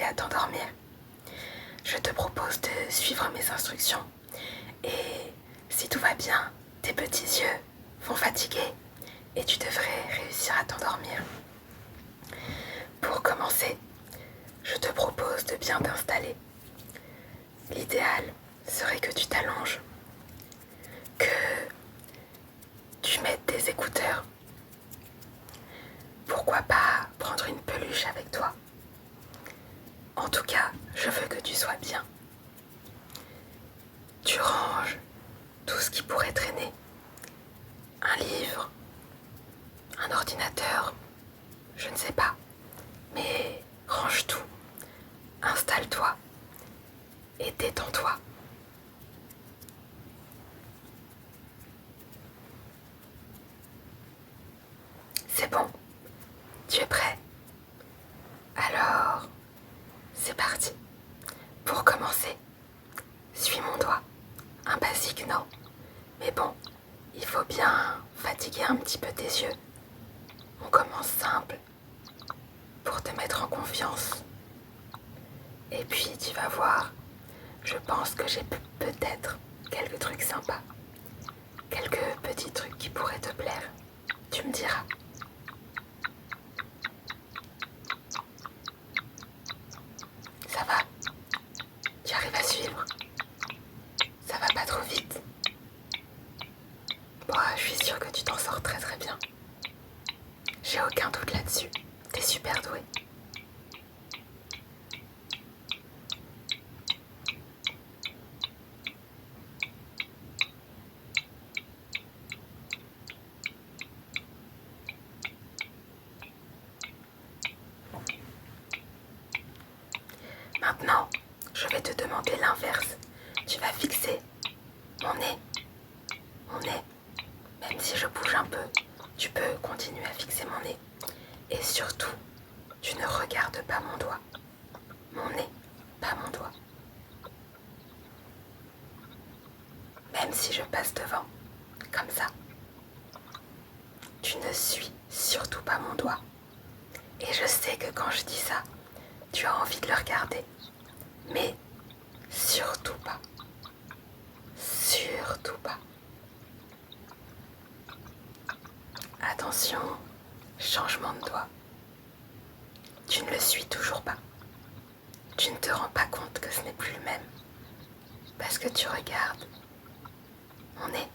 t'aider à t'endormir. Je te propose de suivre mes instructions et si tout va bien, tes petits yeux vont fatiguer et tu devrais réussir à t'endormir. Pour commencer, je te propose de bien t'installer. L'idéal serait que tu t'allonges, que tu mettes des écouteurs. Pourquoi pas prendre une peluche avec toi? En tout cas, je veux que tu sois bien. Tu ranges tout ce qui pourrait traîner. Un livre, un ordinateur, je ne sais pas. Mais range tout, installe-toi et détends-toi. C'est bon, tu es prêt? Alors, c'est parti. Pour commencer, suis mon doigt. Un basique, non. Mais bon, il faut bien fatiguer un petit peu tes yeux. On commence simple pour te mettre en confiance. Et puis tu vas voir, je pense que j'ai peut-être quelques trucs sympas. Quelques petits trucs qui pourraient te plaire. Tu me diras. Ça va? Tu arrives à suivre? Ça va pas trop vite? Bon, je suis sûre que tu t'en sors très très bien. J'ai aucun doute là-dessus. T'es super doué. Maintenant, je vais te demander l'inverse. Tu vas fixer mon nez. Mon nez. Même si je bouge un peu, tu peux continuer à fixer mon nez. Et surtout, tu ne regardes pas mon doigt. Mon nez, pas mon doigt. Même si je passe devant, comme ça. Tu ne suis surtout pas mon doigt. Et je sais que quand je dis ça, tu as envie de le regarder. Mais surtout pas. Surtout pas. Attention, changement de doigt. Tu ne le suis toujours pas. Tu ne te rends pas compte que ce n'est plus le même. Parce que tu regardes mon nez.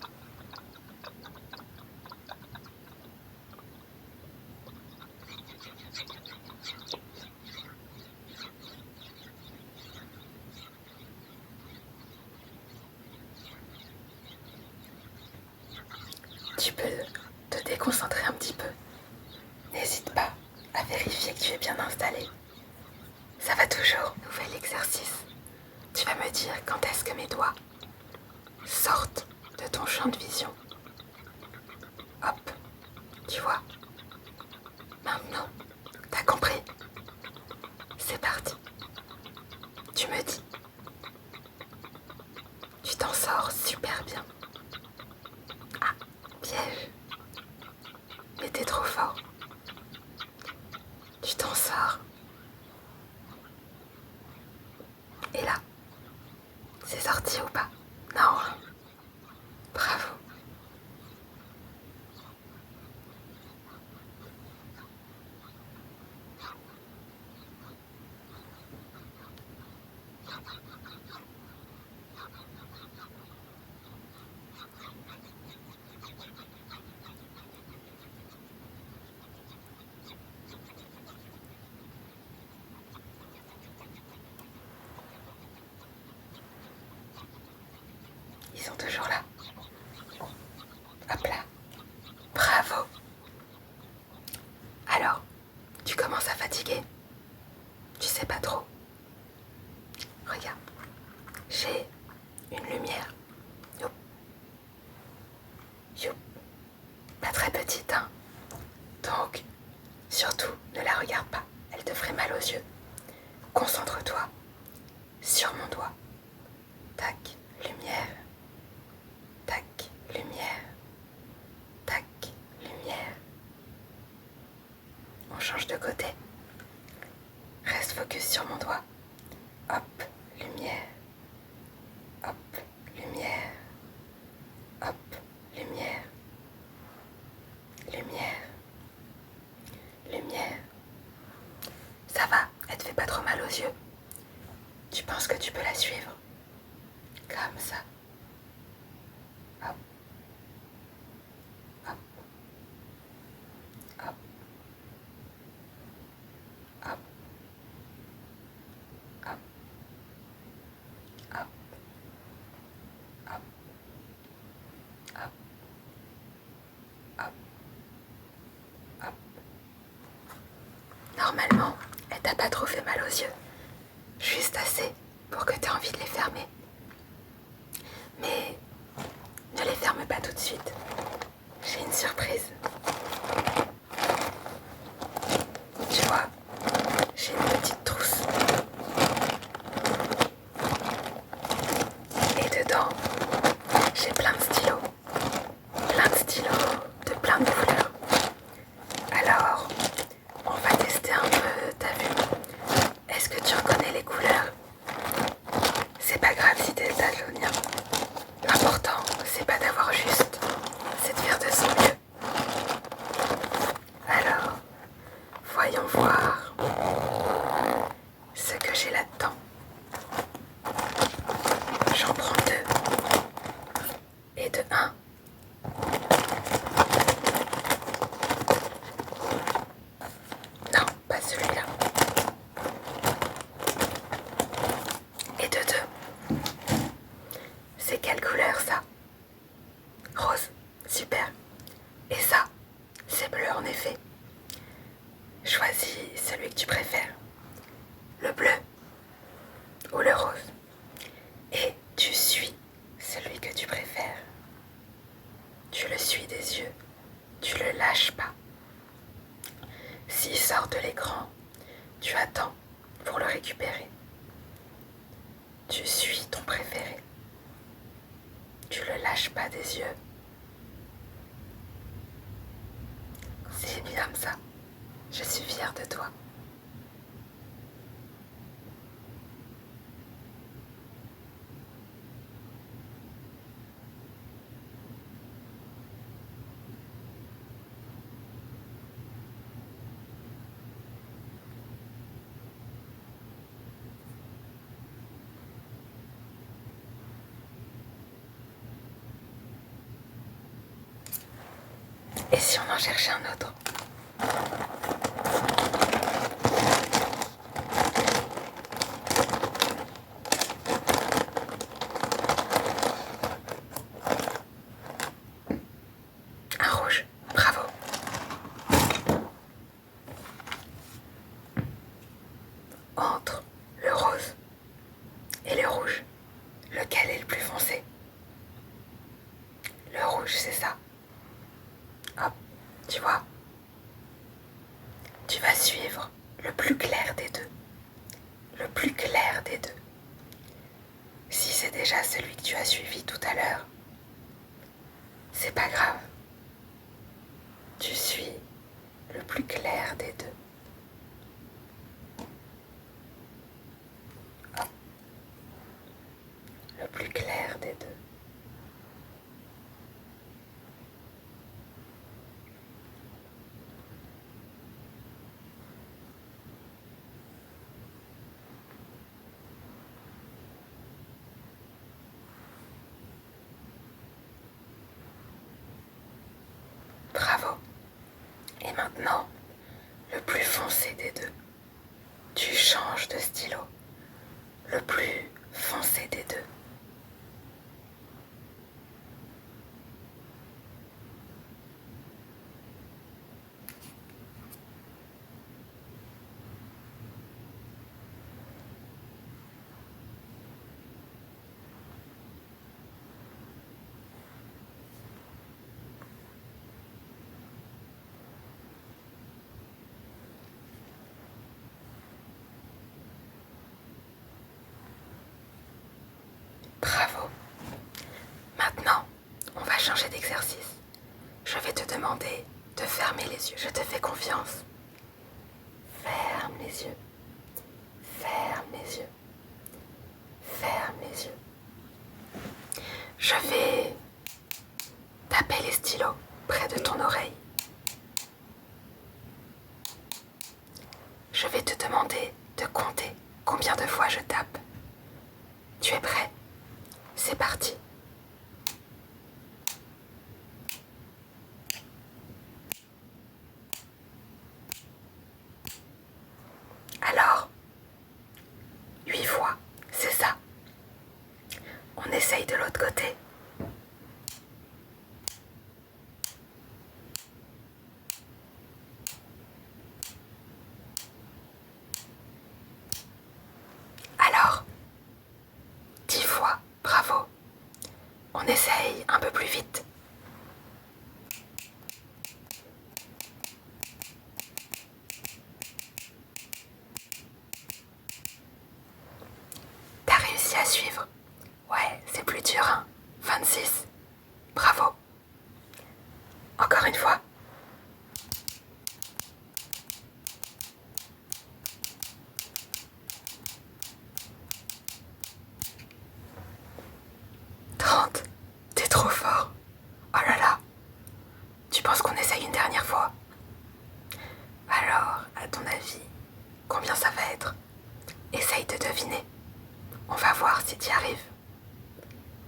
Tu peux te déconcentrer un petit peu. N'hésite pas à vérifier que tu es bien installé. Ça va toujours. Nouvel exercice. Tu vas me dire quand est-ce que mes doigts sortent de ton champ de vision. Hop, tu vois. Maintenant, t'as compris? C'est parti. Tu me dis. Tu t'en sors super bien. Ah, piège. Mais t'es trop fort. Tu t'en sors. Et là, c'est sorti ou pas? Non. Bravo. Ils sont toujours là. Hop là. Bravo. Alors, tu commences à fatiguer? Tu sais pas trop? Regarde, j'ai une lumière. Youp. Youp. Pas très petite, hein. Donc, surtout, ne la regarde pas. Elle te ferait mal aux yeux. Concentre-toi sur mon doigt. Tac, lumière. focus sur mon doigt. Hop, lumière. Hop, lumière. Hop, lumière. Lumière. Lumière. Ça va, elle te fait pas trop mal aux yeux. Tu penses que tu peux la suivre? Comme ça. Hop. Hop. Hop. Hop. Hop. Hop. Hop. Hop. Hop. Hop. Normalement, elle t'a pas trop fait mal aux yeux. Juste assez pour que tu aies envie de les fermer. Mais ne les ferme pas tout de suite. J'ai une surprise. Tu vois, j'ai une petite trousse. Et dedans, j'ai plein de stylos. Plein de stylos de plein de couleurs. Alors, on va tester un peu, t'as vu? Est-ce que tu reconnais les couleurs? C'est pas grave si t'es daltonien. L'important, c'est pas d'avoir juste, c'est de faire de son mieux. Alors, voyons voir ce que j'ai là-dedans. J'en prends 2. Et de 1. Non, pas celui-là. Et de 2. C'est quelle couleur ça? Rose, super. Et ça, c'est bleu en effet. Choisis celui que tu préfères. Le bleu ou le rose. Et tu suis celui que tu préfères. Tu le suis des yeux. Tu le lâches pas. S'il sort de l'écran, tu attends pour le récupérer. Tu suis ton préféré. Tu le lâches pas des yeux. C'est bien comme ça. Je suis fière de toi. Et si on en cherchait un autre? Un rouge, bravo. Entre le rose et le rouge, lequel est le plus foncé? Le rouge, c'est ça. Hop, tu vois? Tu vas suivre le plus clair des deux. Le plus clair des deux. Si c'est déjà celui que tu as suivi tout à l'heure, c'est pas grave. Tu suis le plus clair des deux. Hop. Le plus clair des deux. Bravo. Et maintenant, le plus foncé des deux. Tu changes de stylo. Le plus foncé des deux. Bravo. Maintenant, on va changer d'exercice. Je vais te demander de fermer les yeux. Je te fais confiance. Ferme les yeux. Je vais taper les stylos près de ton oreille. Je vais te demander de compter combien de fois je tape. Tu es prêt? C'est parti. Alors, 8 fois, c'est ça. On essaye de l'autre côté. Alors, 10 fois, bravo. On essaye un peu plus vite. T'as réussi à suivre? Ouais, c'est plus dur, hein. 26. Bravo. Encore une fois. T'es trop fort. Oh là là. Tu penses qu'on essaye une dernière fois? Alors, à ton avis, combien ça va être? Essaye de deviner. On va voir si t'y arrives.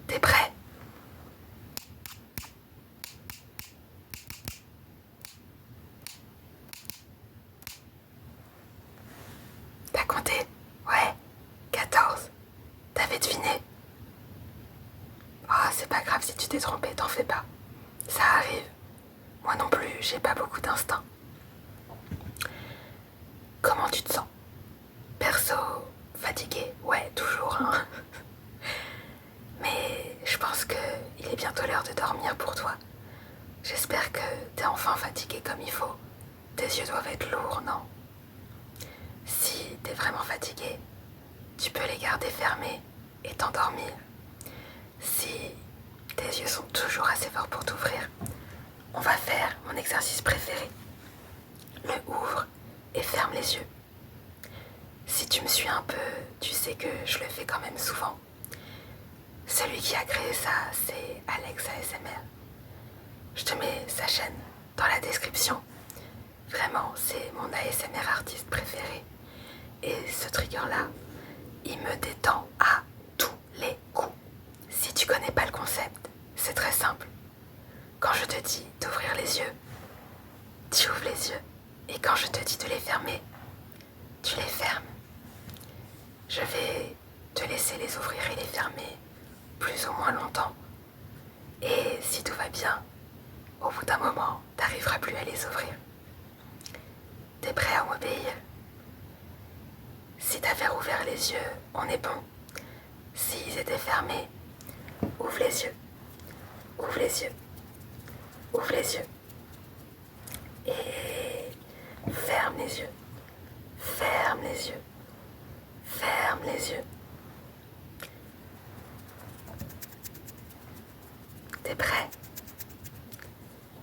T'es prêt? T'as compté? Ouais, 14. T'avais deviné? Oh, c'est pas grave si tu t'es trompé, t'en fais pas. Ça arrive. Moi non plus, j'ai pas beaucoup d'instinct. Comment tu te sens? Perso, fatigué? Ouais, toujours, hein. Mais je pense qu'il est bientôt l'heure de dormir pour toi. J'espère que t'es enfin fatigué comme il faut. Tes yeux doivent être lourds, non? Si t'es vraiment fatigué, tu peux les garder fermés et t'endormir. Si tes yeux sont toujours assez forts pour t'ouvrir, on va faire mon exercice préféré. Le ouvre et ferme les yeux. Si tu me suis un peu, tu sais que je le fais quand même souvent. Celui qui a créé ça, c'est Alex ASMR. Je te mets sa chaîne dans la description. Vraiment, c'est mon ASMR artiste préféré. Et ce trigger-là, il me détend à tous les coups. Si tu connais pas le concept, c'est très simple. Quand je te dis d'ouvrir les yeux, tu ouvres les yeux. Et quand je te dis de les fermer, tu les fermes. Je vais te laisser les ouvrir et les fermer plus ou moins longtemps. Et si tout va bien, au bout d'un moment, t'arriveras plus à les ouvrir. T'es prêt à m'obéir? Si t'as fait ouvert les yeux, on est bon. S'ils étaient fermés, ouvre les yeux. Ouvre les yeux. Ouvre les yeux. Et ferme les yeux. Ferme les yeux. Ferme les yeux. T'es prêt?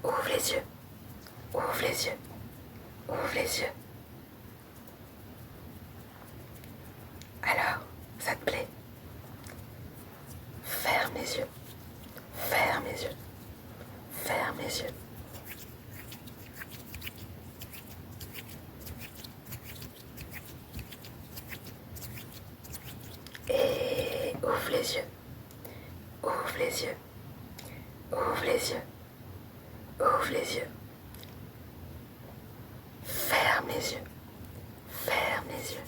Ouvre les yeux. Ouvre les yeux. Ouvre les yeux. Alors, ça te plaît? Ferme les yeux. Ferme les yeux. Ferme les yeux. Et ouvre les yeux. Ouvre les yeux. Ouvre les yeux. Ouvre les yeux. Ferme les yeux. Ferme les yeux.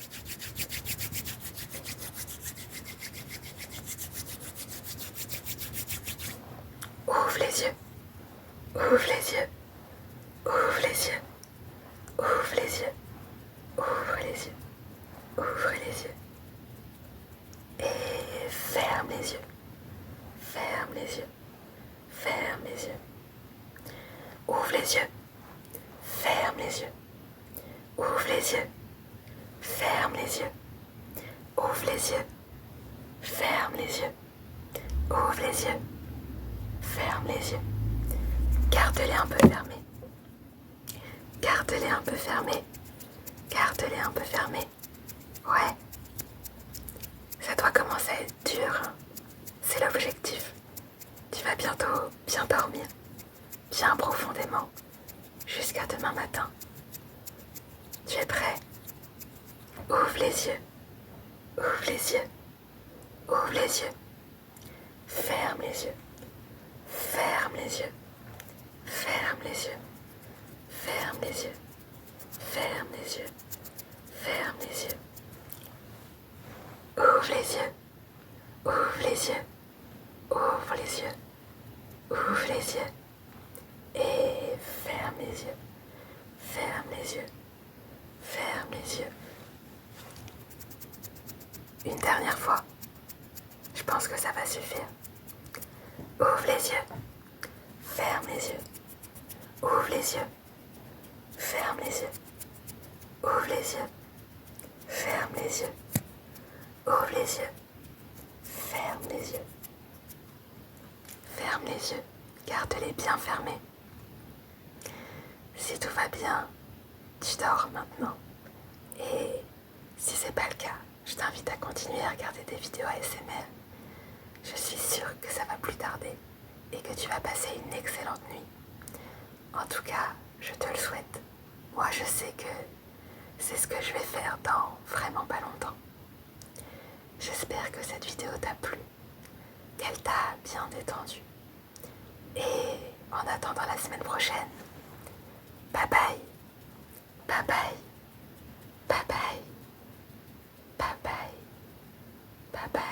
Ouvre les yeux. Ouvre les yeux. Ouvre les yeux. Ouvre les yeux. Ouvre les yeux. Ouvre les yeux. Et ferme les yeux. Ferme les yeux. Ferme les yeux. Ouvre les yeux. Ferme les yeux. Ouvre les yeux. Ferme les yeux. Ouvre les yeux. Ferme les yeux. Ouvre les yeux. Ferme les yeux. Garde-les un peu fermés. Garde-les un peu fermés. Garde-les un peu fermés. Ouais. Ça doit commencer à être dur, hein. C'est l'objectif. Ouvre les yeux. Ouvre les yeux. Ferme les yeux. Ferme les yeux. Ferme les yeux. Ferme les yeux. Ferme les yeux. Ferme les yeux. Ouvre les yeux. Ouvre les yeux. Ouvre les yeux. Ouvre les yeux. Et ferme les yeux. Ferme les yeux. Ferme les yeux. Une dernière fois. Je pense que ça va suffire. Ouvre les yeux. Ferme les yeux. Ouvre les yeux. Ferme les yeux. Ouvre les yeux. Ferme les yeux. Ouvre les yeux. Ferme les yeux. Ferme les yeux. Garde-les bien fermés. Si tout va bien, tu dors maintenant. Et si c'est pas le cas, je t'invite à continuer à regarder des vidéos ASMR. Je suis sûre que ça va plus tarder et que tu vas passer une excellente nuit. En tout cas, je te le souhaite. Moi, je sais que c'est ce que je vais faire dans vraiment pas longtemps. J'espère que cette vidéo t'a plu, qu'elle t'a bien détendu. Et en attendant la semaine prochaine, bye bye, bye bye, bye bye, bye bye, bye bye.